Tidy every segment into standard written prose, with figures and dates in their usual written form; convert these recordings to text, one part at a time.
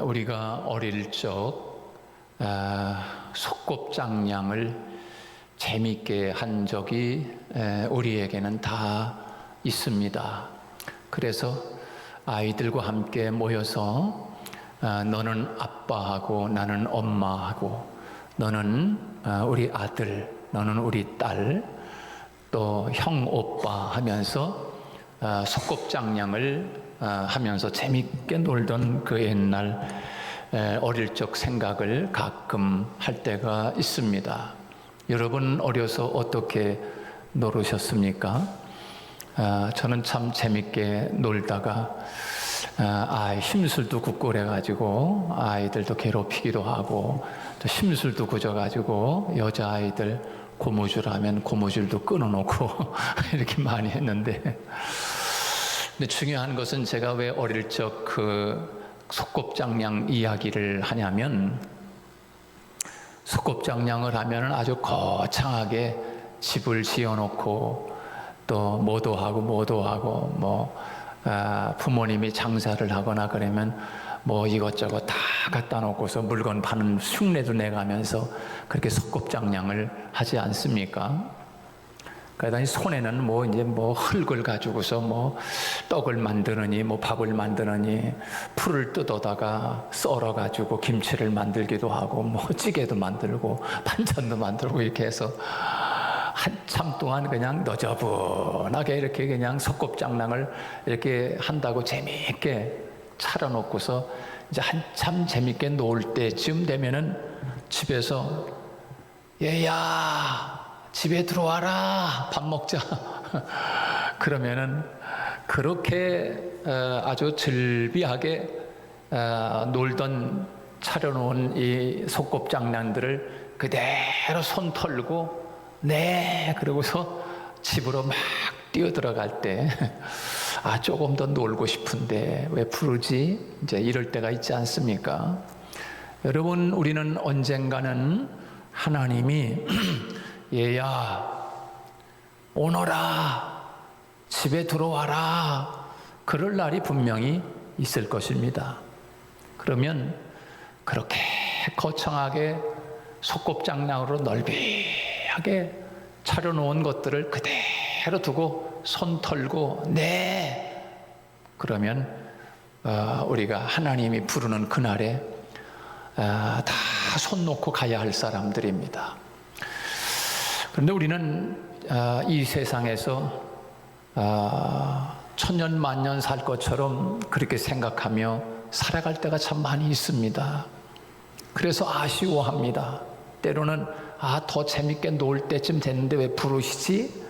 우리가 어릴 적 소꿉장량을 재미있게 한 적이 우리에게는 다 있습니다. 그래서 아이들과 함께 모여서 너는 아빠하고 나는 엄마하고 너는 우리 아들, 너는 우리 딸, 또 형 오빠 하면서 소꿉장량을 하면서 재밌게 놀던 그 옛날 어릴 적 생각을 가끔 할 때가 있습니다. 여러분 어려서 어떻게 놀으셨습니까? 저는 참 재밌게 놀다가 심술도 굽고 그래가지고 아이들도 괴롭히기도 하고 또 심술도 굳어가지고 여자아이들 고무줄 하면 고무줄도 끊어놓고 이렇게 많이 했는데, 근데 중요한 것은 제가 왜 어릴 적 그 소꿉장량 이야기를 하냐면, 소꿉장량을 하면 아주 거창하게 집을 지어놓고 또 뭐도 하고 부모님이 장사를 하거나 그러면 뭐 이것저것 다 갖다 놓고서 물건 파는 흉내도 내가면서 그렇게 소꿉장량을 하지 않습니까? 그러다니 손에는 뭐 흙을 가지고서 뭐 떡을 만드느니 뭐 밥을 만드느니 풀을 뜯어다가 썰어 가지고 김치를 만들기도 하고 뭐 찌개도 만들고 반찬도 만들고 이렇게 해서 한참 동안 그냥 너저분하게 이렇게 그냥 소꿉장난을 이렇게 한다고 재미있게 차려놓고서 이제 한참 재미있게 놀 때쯤 되면은 집에서 얘야 집에 들어와라 밥 먹자 그러면은 그렇게 아주 즐비하게 놀던 차려놓은 이 소꿉장난들을 그대로 손 털고 네 그러고서 집으로 막 뛰어들어갈 때 조금 더 놀고 싶은데 왜 부르지? 이제 이럴 때가 있지 않습니까? 여러분, 우리는 언젠가는 하나님이 얘야 오너라 집에 들어와라 그럴 날이 분명히 있을 것입니다. 그러면 그렇게 거창하게 소꿉장난으로 넓이하게 차려놓은 것들을 그대로 두고 손 털고 네 그러면 우리가 하나님이 부르는 그날에 다 손 놓고 가야 할 사람들입니다. 그런데 우리는 이 세상에서 천년 만년 살 것처럼 그렇게 생각하며 살아갈 때가 참 많이 있습니다. 그래서 아쉬워합니다. 때로는 더 재밌게 놀 때쯤 됐는데 왜 부르시지?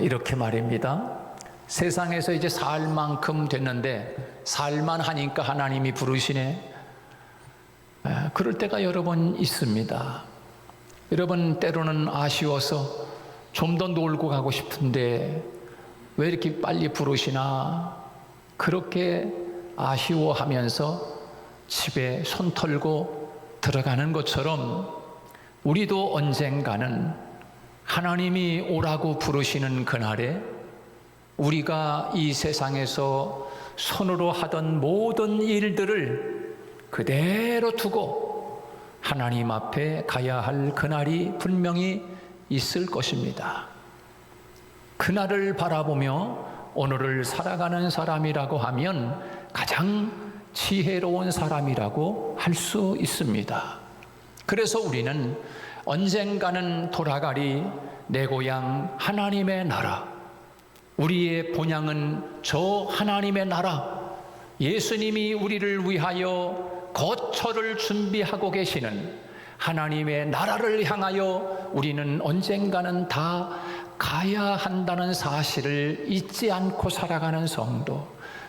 이렇게 말입니다. 세상에서 이제 살 만큼 됐는데 살만 하니까 하나님이 부르시네. 그럴 때가 여러 번 있습니다. 여러분 때로는 아쉬워서 좀 더 놀고 가고 싶은데 왜 이렇게 빨리 부르시나 그렇게 아쉬워하면서 집에 손 털고 들어가는 것처럼 우리도 언젠가는 하나님이 오라고 부르시는 그날에 우리가 이 세상에서 손으로 하던 모든 일들을 그대로 두고 하나님 앞에 가야 할 그날이 분명히 있을 것입니다. 그날을 바라보며 오늘을 살아가는 사람이라고 하면 가장 지혜로운 사람이라고 할 수 있습니다. 그래서 우리는 언젠가는 돌아가리 내 고향 하나님의 나라, 우리의 본향은 저 하나님의 나라, 예수님이 우리를 위하여 거처를 준비하고 계시는 하나님의 나라를 향하여 우리는 언젠가는 다 가야 한다는 사실을 잊지 않고 살아가는 성도,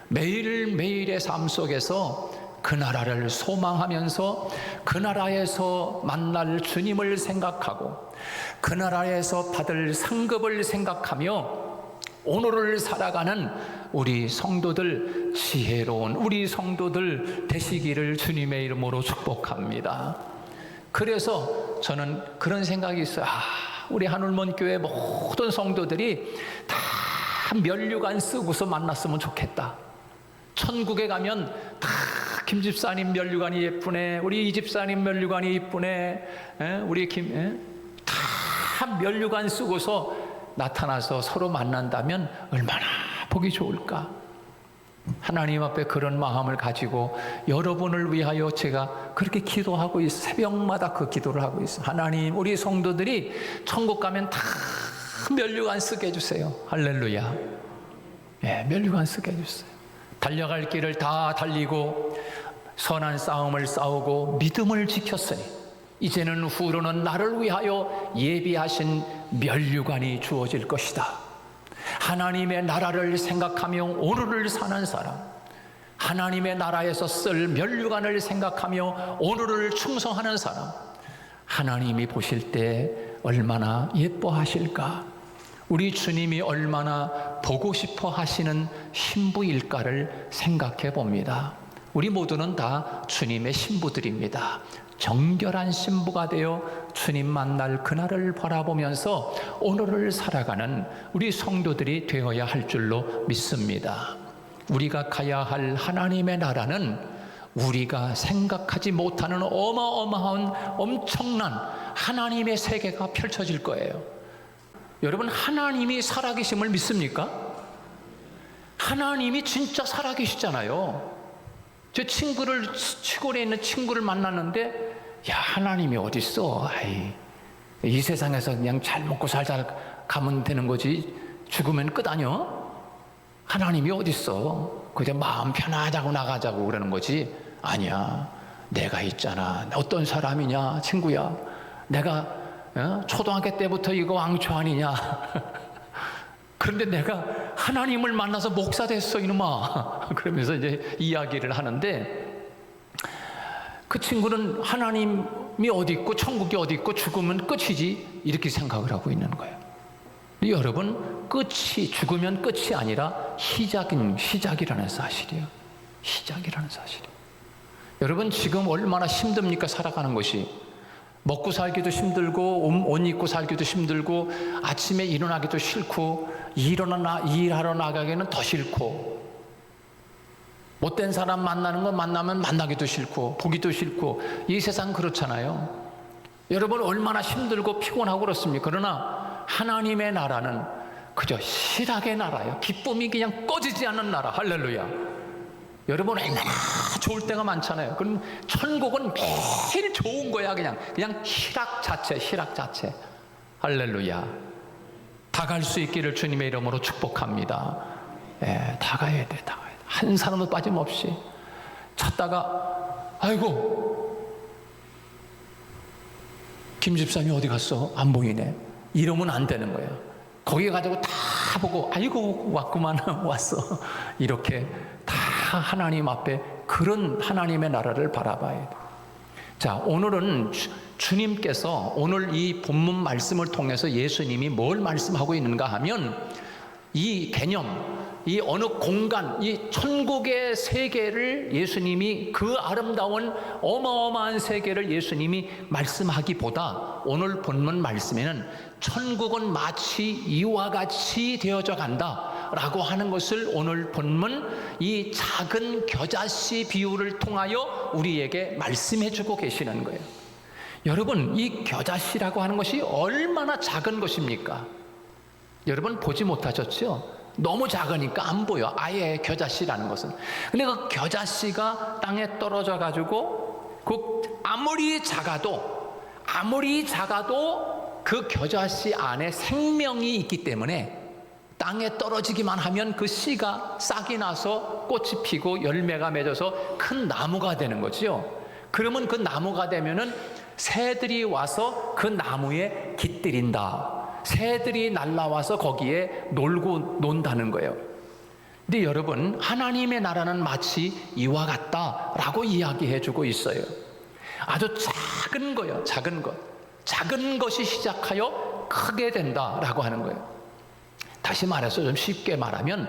매일매일의 삶 속에서 그 나라를 소망하면서 그 나라에서 만날 주님을 생각하고 그 나라에서 받을 상급을 생각하며 오늘을 살아가는 우리 성도들, 지혜로운 우리 성도들 되시기를 주님의 이름으로 축복합니다. 그래서 저는 그런 생각이 있어요. 우리 한울몬교회 모든 성도들이 다 면류관 쓰고서 만났으면 좋겠다. 천국에 가면 다 김 집사님 면류관이 예쁘네, 우리 이 집사님 면류관이 예쁘네, 우리 다 면류관 쓰고서 나타나서 서로 만난다면 얼마나 보기 좋을까. 하나님 앞에 그런 마음을 가지고 여러분을 위하여 제가 그렇게 기도하고 있어요. 새벽마다 그 기도를 하고 있어요. 하나님, 우리 성도들이 천국 가면 다 면류관 쓰게 해주세요. 할렐루야. 면류관 쓰게 해주세요. 달려갈 길을 다 달리고 선한 싸움을 싸우고 믿음을 지켰으니 이제는 후로는 나를 위하여 예비하신 면류관이 주어질 것이다. 하나님의 나라를 생각하며 오늘을 사는 사람, 하나님의 나라에서 쓸 면류관을 생각하며 오늘을 충성하는 사람, 하나님이 보실 때 얼마나 예뻐하실까, 우리 주님이 얼마나 보고 싶어 하시는 신부일까를 생각해 봅니다. 우리 모두는 다 주님의 신부들입니다. 정결한 신부가 되어 주님 만날 그날을 바라보면서 오늘을 살아가는 우리 성도들이 되어야 할 줄로 믿습니다. 우리가 가야 할 하나님의 나라는 우리가 생각하지 못하는 어마어마한 엄청난 하나님의 세계가 펼쳐질 거예요. 여러분, 하나님이 살아계심을 믿습니까? 하나님이 진짜 살아계시잖아요. 제 친구를, 시골에 있는 친구를 만났는데, 야, 하나님이 어딨어? 이 세상에서 그냥 잘 먹고 살다 가면 되는 거지, 죽으면 끝 아니야? 하나님이 어딨어? 그냥 마음 편하자고 나가자고 그러는 거지. 아니야, 내가 있잖아. 어떤 사람이냐, 친구야. 내가 초등학교 때부터 이거 왕초 아니냐. 그런데 내가 하나님을 만나서 목사 됐어, 이놈아. 그러면서 이제 이야기를 하는데, 그 친구는 하나님이 어디 있고 천국이 어디 있고 죽으면 끝이지, 이렇게 생각을 하고 있는 거예요. 여러분, 끝이, 죽으면 끝이 아니라 시작이라는 사실이에요. 시작이라는 사실이에요. 여러분, 지금 얼마나 힘듭니까? 살아가는 것이. 먹고 살기도 힘들고 옷 입고 살기도 힘들고 아침에 일어나기도 싫고 일하러 나가기는 더 싫고, 못된 사람 만나는 거 만나면 만나기도 싫고 보기도 싫고, 이 세상 그렇잖아요. 여러분, 얼마나 힘들고 피곤하고 그렇습니까? 그러나 하나님의 나라는 그저 실학의 나라예요. 기쁨이 그냥 꺼지지 않는 나라. 할렐루야. 여러분, 얼마나 좋을 때가 많잖아요. 그럼 천국은 매일 좋은 거야. 그냥 희락 자체. 할렐루야. 다 갈 수 있기를 주님의 이름으로 축복합니다. 다 가야 돼. 한 사람도 빠짐없이. 찾다가, 아이고, 김 집사님이 어디 갔어? 안 보이네. 이러면 안 되는 거예요. 거기 가지고 다 보고, 아이고, 왔구만, 왔어. 이렇게 다 하나님 앞에 그런 하나님의 나라를 바라봐야 돼. 자, 오늘은 주님께서 오늘 이 본문 말씀을 통해서 예수님이 뭘 말씀하고 있는가 하면, 이 개념, 이 어느 공간, 이 천국의 세계를 예수님이, 그 아름다운 어마어마한 세계를 예수님이 말씀하기보다 오늘 본문 말씀에는 천국은 마치 이와 같이 되어져 간다 라고 하는 것을 오늘 본문 이 작은 겨자씨 비유를 통하여 우리에게 말씀해 주고 계시는 거예요. 여러분, 이 겨자씨라고 하는 것이 얼마나 작은 것입니까? 여러분, 보지 못하셨죠? 너무 작으니까 안 보여, 아예 겨자씨라는 것은. 근데 그 겨자씨가 땅에 떨어져 가지고 아무리 작아도 그 겨자씨 안에 생명이 있기 때문에 땅에 떨어지기만 하면 그 씨가 싹이 나서 꽃이 피고 열매가 맺어서 큰 나무가 되는 거죠. 그러면 그 나무가 되면은 새들이 와서 그 나무에 깃들인다. 새들이 날아와서 거기에 놀고 논다는 거예요. 근데 여러분, 하나님의 나라는 마치 이와 같다라고 이야기해 주고 있어요. 아주 작은 거예요. 작은 것. 작은 것이 시작하여 크게 된다라고 하는 거예요. 다시 말해서 좀 쉽게 말하면,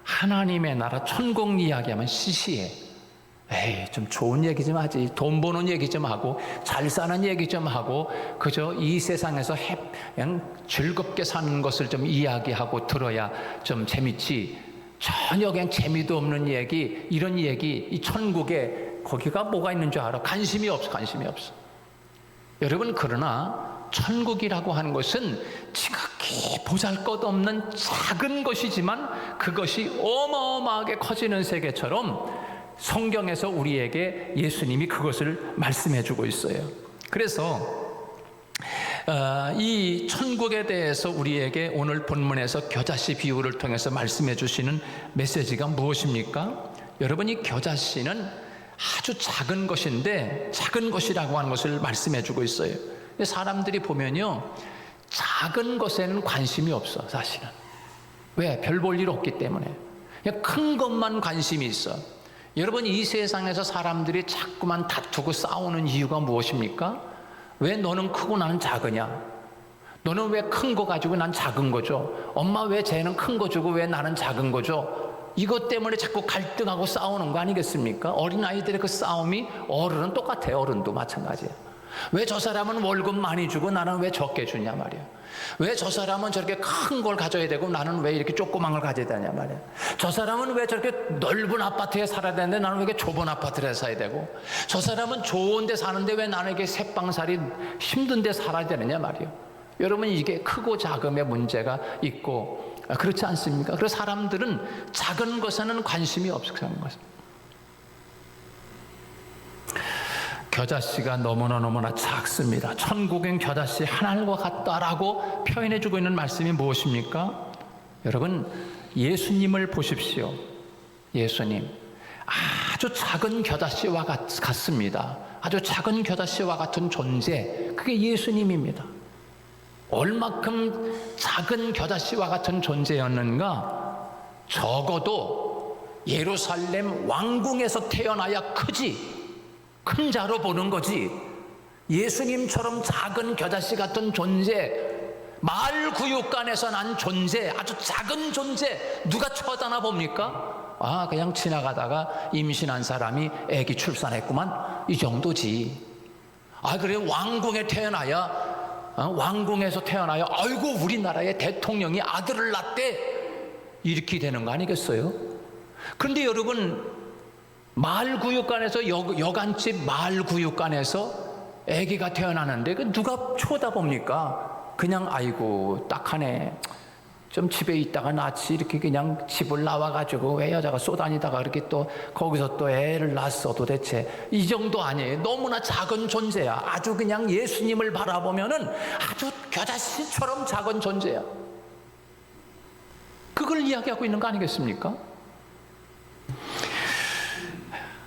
하나님의 나라 천국 이야기하면 시시해. 좀 좋은 얘기 좀 하지. 돈 버는 얘기 좀 하고 잘 사는 얘기 좀 하고 그저 이 세상에서 그냥 즐겁게 사는 것을 좀 이야기하고 들어야 좀 재밌지. 전혀 그냥 재미도 없는 얘기, 이런 얘기, 이 천국에 거기가 뭐가 있는 줄 알아? 관심이 없어, 관심이 없어. 여러분, 그러나 천국이라고 하는 것은 지극히 보잘것없는 작은 것이지만 그것이 어마어마하게 커지는 세계처럼 성경에서 우리에게 예수님이 그것을 말씀해 주고 있어요. 그래서 이 천국에 대해서 우리에게 오늘 본문에서 겨자씨 비유를 통해서 말씀해 주시는 메시지가 무엇입니까? 여러분, 이 겨자씨는 아주 작은 것인데 작은 것이라고 하는 것을 말씀해 주고 있어요. 사람들이 보면요, 작은 것에는 관심이 없어, 사실은. 왜? 별 볼 일 없기 때문에. 그냥 큰 것만 관심이 있어. 여러분, 이 세상에서 사람들이 자꾸만 다투고 싸우는 이유가 무엇입니까? 왜 너는 크고 나는 작으냐? 너는 왜 큰 거 가지고 난 작은 거죠? 엄마 왜 쟤는 큰 거 주고 왜 나는 작은 거죠? 이것 때문에 자꾸 갈등하고 싸우는 거 아니겠습니까? 어린아이들의 그 싸움이 어른은 똑같아요. 어른도 마찬가지예요. 왜 저 사람은 월급 많이 주고 나는 왜 적게 주냐 말이에요. 왜 저 사람은 저렇게 큰 걸 가져야 되고 나는 왜 이렇게 조그만 걸 가져야 되냐 말이에요. 저 사람은 왜 저렇게 넓은 아파트에 살아야 되는데 나는 왜 이렇게 좁은 아파트에 살아야 되고, 저 사람은 좋은 데 사는데 왜 나는 이렇게 새빵살이 힘든 데 살아야 되느냐 말이에요. 여러분, 이게 크고 작음의 문제가 있고 그렇지 않습니까? 그래서 사람들은 작은 것에는 관심이 없어요. 작은 것은. 겨자씨가 너무나 작습니다. 천국엔 겨자씨 하나님과 같다라고 표현해주고 있는 말씀이 무엇입니까? 여러분, 예수님을 보십시오. 예수님 아주 작은 겨자씨와 같습니다. 아주 작은 겨자씨와 같은 존재, 그게 예수님입니다. 얼마큼 작은 겨자씨와 같은 존재였는가? 적어도 예루살렘 왕궁에서 태어나야 크지, 큰 자로 보는 거지. 예수님처럼 작은 겨자씨 같은 존재, 마을 구육간에서 난 존재, 아주 작은 존재, 누가 쳐다나 봅니까? 아, 그냥 지나가다가 임신한 사람이 아기 출산했구만, 이 정도지. 아, 그래, 왕궁에 태어나야, 왕궁에서 태어나야 아이고 우리나라의 대통령이 아들을 낳대, 이렇게 되는 거 아니겠어요? 그런데 여러분, 마을 구육간에서 여간집 마을 구육간에서 아기가 태어나는데 그 누가 쳐다봅니까? 그냥 아이고 딱하네, 좀 집에 있다가 낳지, 이렇게 그냥 집을 나와가지고 왜 여자가 쏘다니다가 이렇게 또 거기서 또 애를 낳았어, 도대체 이 정도 아니에요. 너무나 작은 존재야. 아주 그냥 예수님을 바라보면은 아주 겨자씨처럼 작은 존재야. 그걸 이야기하고 있는 거 아니겠습니까?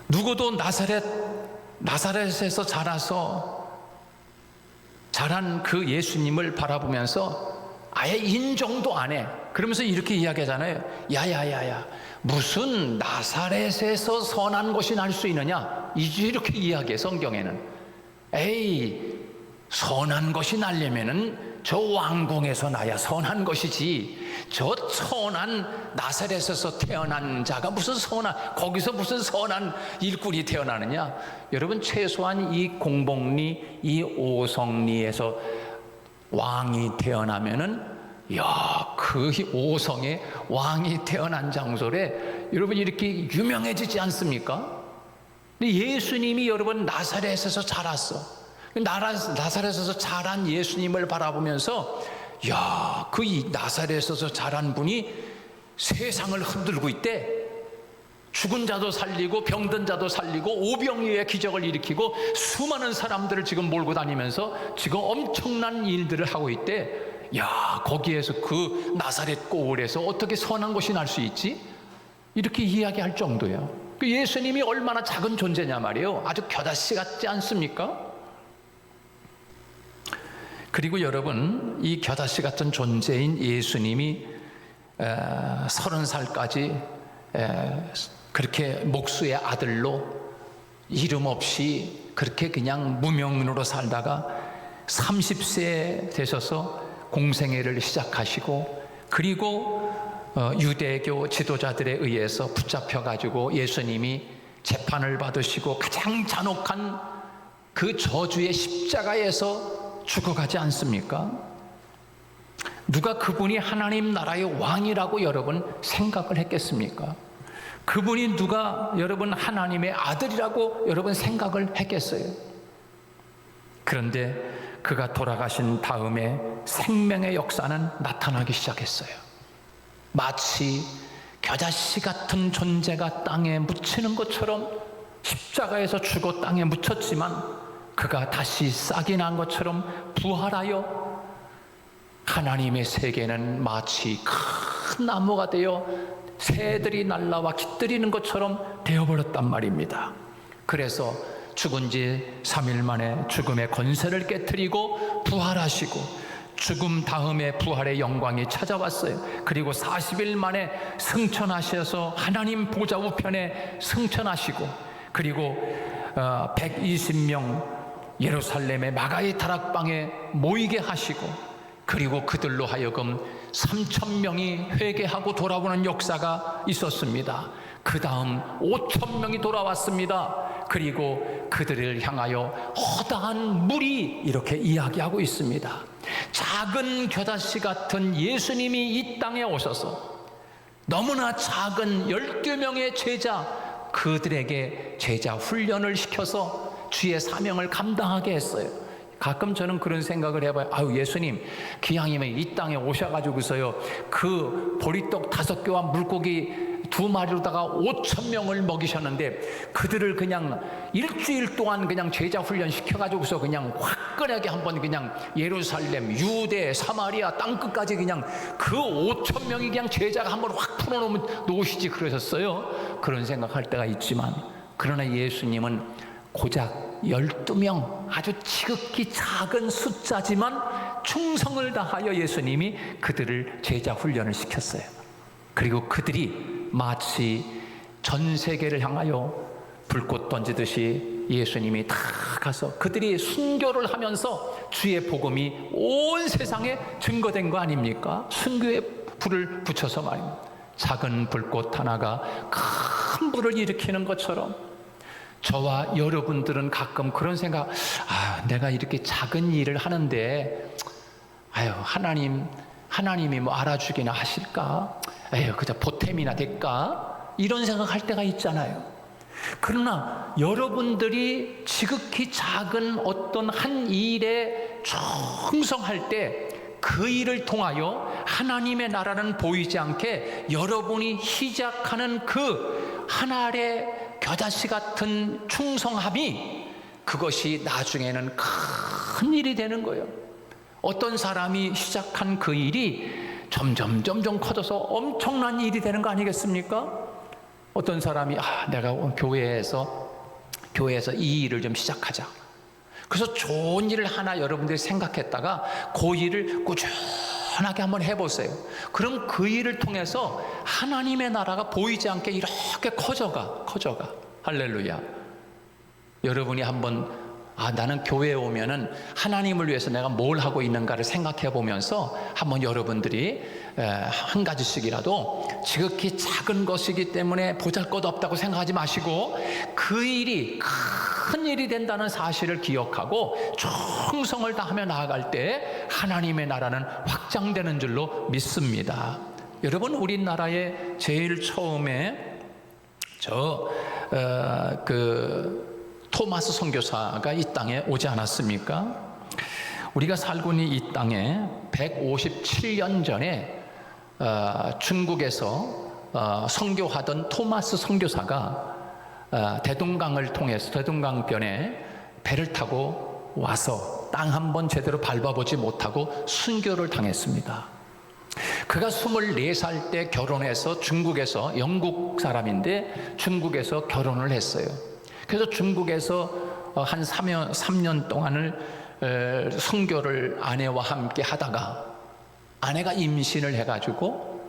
누구도 나사렛에서 자란 그 예수님을 바라보면서 아예 인정도 안 해. 그러면서 이렇게 이야기하잖아요. 야야야야, 무슨 나사렛에서 선한 것이 날 수 있느냐, 이렇게 이야기해. 성경에는 에이, 선한 것이 나려면은 저 왕궁에서 나야 선한 것이지, 저 선한 나사렛에서 태어난 자가 무슨 거기서 무슨 선한 일꾼이 태어나느냐. 여러분, 최소한 이 공복리, 이 오성리에서 왕이 태어나면은, 야, 그 오성에 왕이 태어난 장소래 여러분 이렇게 유명해지지 않습니까? 근데 예수님이 여러분 나사렛에서 자랐어. 나사렛에서 자란 예수님을 바라보면서, 야, 그 나사렛에서 자란 분이 세상을 흔들고 있대. 죽은 자도 살리고 병든 자도 살리고 오병이어의 기적을 일으키고 수많은 사람들을 지금 몰고 다니면서 지금 엄청난 일들을 하고 있대. 야, 거기에서 그 나사렛 고을에서 어떻게 선한 것이 날 수 있지? 이렇게 이야기할 정도예요. 그 예수님이 얼마나 작은 존재냐 말이에요. 아주 겨자씨 같지 않습니까? 그리고 여러분, 이 겨자씨 같은 존재인 예수님이 30살까지 그렇게 목수의 아들로 이름 없이 그렇게 그냥 무명으로 살다가 30세 되셔서 공생애를 시작하시고, 그리고 유대교 지도자들에 의해서 붙잡혀가지고 예수님이 재판을 받으시고 가장 잔혹한 그 저주의 십자가에서 죽어가지 않습니까? 누가 그분이 하나님 나라의 왕이라고 여러분 생각을 했겠습니까? 그분이 누가 여러분 하나님의 아들이라고 여러분 생각을 했겠어요? 그런데 그가 돌아가신 다음에 생명의 역사는 나타나기 시작했어요. 마치 겨자씨 같은 존재가 땅에 묻히는 것처럼 십자가에서 죽어 땅에 묻혔지만 그가 다시 싹이 난 것처럼 부활하여 하나님의 세계는 마치 큰 나무가 되어 새들이 날라와 깃들이는 것처럼 되어버렸단 말입니다. 그래서 죽은 지 3일 만에 죽음의 권세를 깨트리고 부활하시고 죽음 다음에 부활의 영광이 찾아왔어요. 그리고 40일 만에 승천하셔서 하나님 보좌 우편에 승천하시고 그리고 120명 예루살렘의 마가의 다락방에 모이게 하시고 그리고 그들로 하여금 3,000명이 회개하고 돌아오는 역사가 있었습니다. 그 다음 5,000명이 돌아왔습니다. 그리고 그들을 향하여 허다한 물이 이렇게 이야기하고 있습니다. 작은 겨자씨 같은 예수님이 이 땅에 오셔서 너무나 작은 12명의 제자, 그들에게 제자 훈련을 시켜서 주의 사명을 감당하게 했어요. 가끔 저는 그런 생각을 해봐요. 아유, 예수님 기왕이면 이 땅에 오셔가지고서요 그 보리떡 5개와 물고기 2마리로다가 5,000명을 먹이셨는데 그들을 그냥 일주일 동안 그냥 제자 훈련 시켜가지고서 그냥 화끈하게 한번 그냥 예루살렘, 유대, 사마리아 땅끝까지 그냥 그 5,000명이 그냥 제자가 한번 확 풀어놓으시지 그러셨어요. 그런 생각할 때가 있지만 그러나 예수님은 고작 12명, 아주 지극히 작은 숫자지만 충성을 다하여 예수님이 그들을 제자 훈련을 시켰어요. 그리고 그들이 마치 전 세계를 향하여 불꽃 던지듯이 예수님이 다 가서 그들이 순교를 하면서 주의 복음이 온 세상에 증거된 거 아닙니까? 순교의 불을 붙여서 말입니다. 작은 불꽃 하나가 큰 불을 일으키는 것처럼 저와 여러분들은 가끔 그런 생각, 내가 이렇게 작은 일을 하는데, 하나님이 뭐 알아주기나 하실까? 그저 보탬이나 될까? 이런 생각할 때가 있잖아요. 그러나 여러분들이 지극히 작은 어떤 한 일에 충성할 때 그 일을 통하여 하나님의 나라는 보이지 않게 여러분이 시작하는 그 한 알의 겨자씨 같은 충성함이 그것이 나중에는 큰 일이 되는 거예요. 어떤 사람이 시작한 그 일이 점점 커져서 엄청난 일이 되는 거 아니겠습니까? 어떤 사람이 내가 교회에서 이 일을 좀 시작하자. 그래서 좋은 일을 하나 여러분들이 생각했다가 그 일을 꾸준하게 한번 해보세요. 그럼 그 일을 통해서 하나님의 나라가 보이지 않게 이렇게 커져가. 할렐루야. 여러분이 한번 나는 교회에 오면은 하나님을 위해서 내가 뭘 하고 있는가를 생각해 보면서 한번 여러분들이 한 가지씩이라도 지극히 작은 것이기 때문에 보잘것없다고 생각하지 마시고 그 일이 큰 일이 된다는 사실을 기억하고 충성을 다하며 나아갈 때 하나님의 나라는 확장되는 줄로 믿습니다. 여러분, 우리나라에 제일 처음에 토마스 선교사가 이 땅에 오지 않았습니까? 우리가 살고 있는 이 땅에 157년 전에 중국에서 선교하던 토마스 선교사가 대동강을 통해서 대동강변에 배를 타고 와서 땅 한 번 제대로 밟아보지 못하고 순교를 당했습니다. 그가 24살 때 결혼해서 중국에서, 영국 사람인데 중국에서 결혼을 했어요. 그래서 중국에서 한 3년 동안을 선교를 아내와 함께 하다가 아내가 임신을 해가지고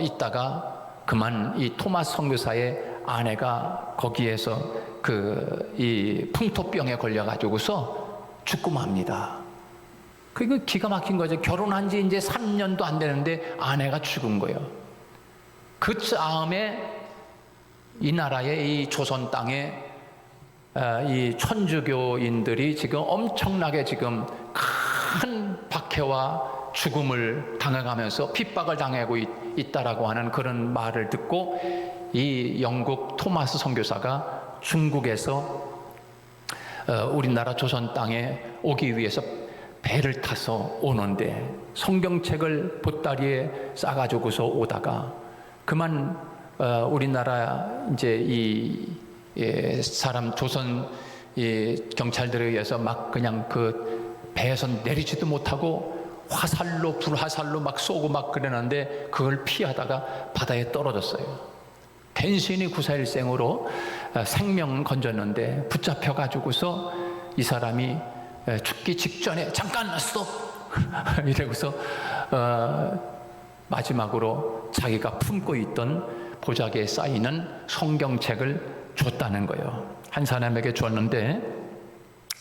있다가 그만 이 토마스 선교사의 아내가 거기에서 이 풍토병에 걸려가지고서 죽고 맙니다. 그게 기가 막힌 거죠. 결혼한 지 이제 3년도 안 되는데 아내가 죽은 거예요. 그 다음에 이 나라의 이 조선 땅에 이 천주교인들이 지금 엄청나게 지금 큰 박해와 죽음을 당해가면서 핍박을 당하고 있다라고 하는 그런 말을 듣고 이 영국 토마스 선교사가 중국에서 우리나라 조선 땅에 오기 위해서 배를 타서 오는데 성경책을 보따리에 싸가지고서 오다가 그만 우리나라 이제 이 사람 조선 경찰들에 의해서 막 그냥 그 배에서 내리지도 못하고 불화살로 막 쏘고 막 그러는데 그걸 피하다가 바다에 떨어졌어요. 간신히 구사일생으로 생명은 건졌는데 붙잡혀 가지고서 이 사람이 죽기 직전에 잠깐 스톱 이러고서 마지막으로 자기가 품고 있던 보자기에 쌓이는 성경책을 줬다는 거예요. 한 사람에게 줬는데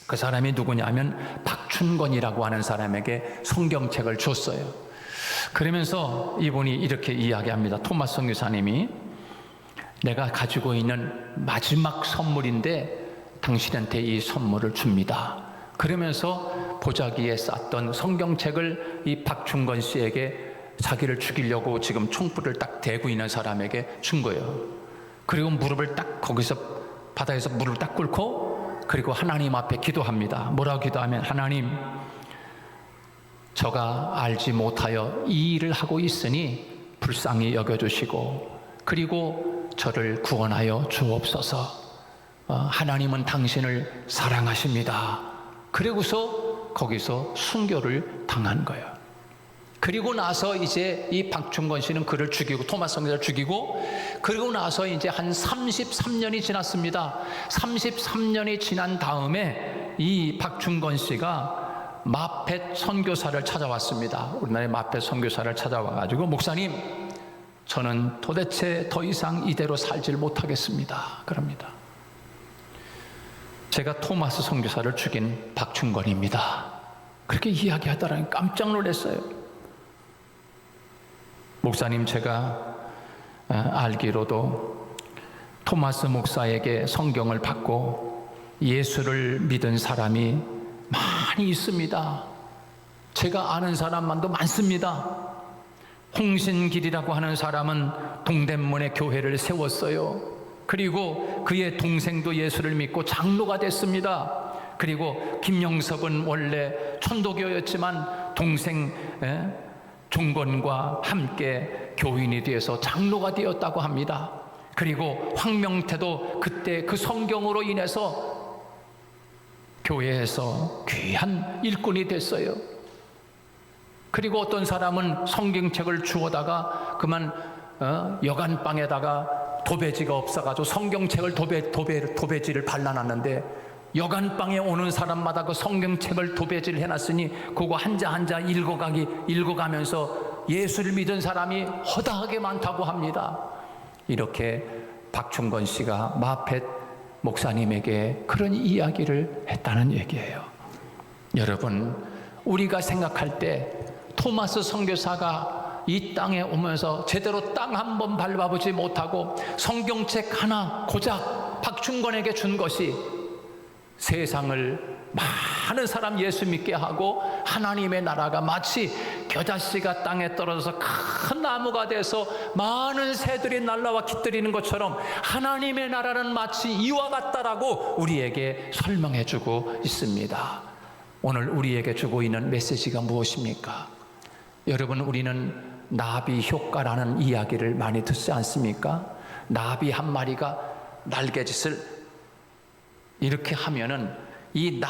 그 사람이 누구냐면 박춘건이라고 하는 사람에게 성경책을 줬어요. 그러면서 이분이 이렇게 이야기합니다. 토마스 선교사님이 내가 가지고 있는 마지막 선물인데 당신한테 이 선물을 줍니다. 그러면서 보자기에 쌌던 성경책을 이 박춘건 씨에게 자기를 죽이려고 지금 총불을 딱 대고 있는 사람에게 준 거예요. 그리고 무릎을 딱 거기서 바다에서 무릎을 딱 꿇고 그리고 하나님 앞에 기도합니다. 뭐라고 기도하면 하나님, 저가 알지 못하여 이 일을 하고 있으니 불쌍히 여겨주시고 그리고 저를 구원하여 주옵소서. 하나님은 당신을 사랑하십니다. 그리고서 거기서 순교를 당한 거예요. 그리고 나서 이제 이 박춘건 씨는 그를 죽이고 토마스 선교사를 죽이고 그리고 나서 이제 한 33년이 지났습니다. 33년이 지난 다음에 이 박춘건 씨가 마펫 선교사를 찾아왔습니다. 우리나라의 마펫 선교사를 찾아와가지고 목사님, 저는 도대체 더 이상 이대로 살질 못하겠습니다. 그럽니다. 제가 토마스 선교사를 죽인 박춘건입니다. 그렇게 이야기하더라니 깜짝 놀랐어요. 목사님, 제가 알기로도 토마스 목사에게 성경을 받고 예수를 믿은 사람이 많이 있습니다. 제가 아는 사람만도 많습니다. 홍신길이라고 하는 사람은 동대문에 교회를 세웠어요. 그리고 그의 동생도 예수를 믿고 장로가 됐습니다. 그리고 김영섭은 원래 천도교였지만 동생 종건과 함께 교인이 되어서 장로가 되었다고 합니다. 그리고 황명태도 그때 그 성경으로 인해서 교회에서 귀한 일꾼이 됐어요. 그리고 어떤 사람은 성경책을 주워다가 그만 여간방에다가 도배지가 없어가지고 성경책을 도배지를 발라놨는데 여간방에 오는 사람마다 그 성경책을 도배지를 해놨으니 그거 한자 한자 읽어가면서 예수를 믿은 사람이 허다하게 많다고 합니다. 이렇게 박춘건 씨가 마펫 목사님에게 그런 이야기를 했다는 얘기예요. 여러분, 우리가 생각할 때 토마스 선교사가 이 땅에 오면서 제대로 땅 한 번 밟아보지 못하고 성경책 하나 고작 박춘건에게 준 것이 세상을 많은 사람 예수 믿게 하고 하나님의 나라가 마치 겨자씨가 땅에 떨어져서 큰 나무가 돼서 많은 새들이 날라와 깃들이는 것처럼 하나님의 나라는 마치 이와 같다라고 우리에게 설명해 주고 있습니다. 오늘 우리에게 주고 있는 메시지가 무엇입니까? 여러분, 우리는 나비 효과라는 이야기를 많이 듣지 않습니까? 나비 한 마리가 날개짓을 이렇게 하면은 이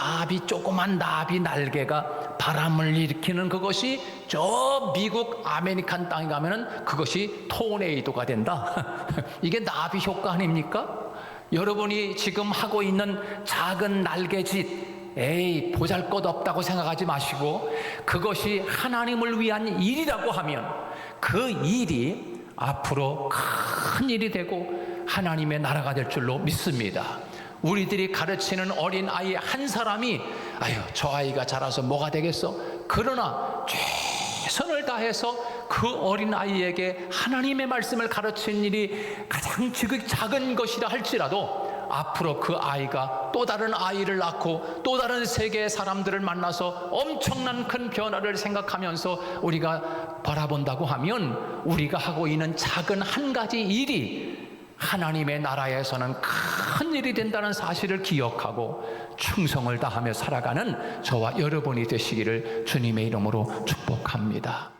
조그만 나비 날개가 바람을 일으키는 그것이 저 미국 아메리칸 땅에 가면은 그것이 토네이도가 된다. 이게 나비 효과 아닙니까? 여러분이 지금 하고 있는 작은 날개짓, 에이 보잘것없다고 생각하지 마시고 그것이 하나님을 위한 일이라고 하면 그 일이 앞으로 큰 일이 되고 하나님의 나라가 될 줄로 믿습니다. 우리들이 가르치는 어린 아이 한 사람이 아유 저 아이가 자라서 뭐가 되겠어? 그러나 최선을 다해서 그 어린 아이에게 하나님의 말씀을 가르치는 일이 가장 작은 것이라 할지라도 앞으로 그 아이가 또 다른 아이를 낳고 또 다른 세계의 사람들을 만나서 엄청난 큰 변화를 생각하면서 우리가 바라본다고 하면 우리가 하고 있는 작은 한 가지 일이 하나님의 나라에서는 큰 일이 된다는 사실을 기억하고 충성을 다하며 살아가는 저와 여러분이 되시기를 주님의 이름으로 축복합니다.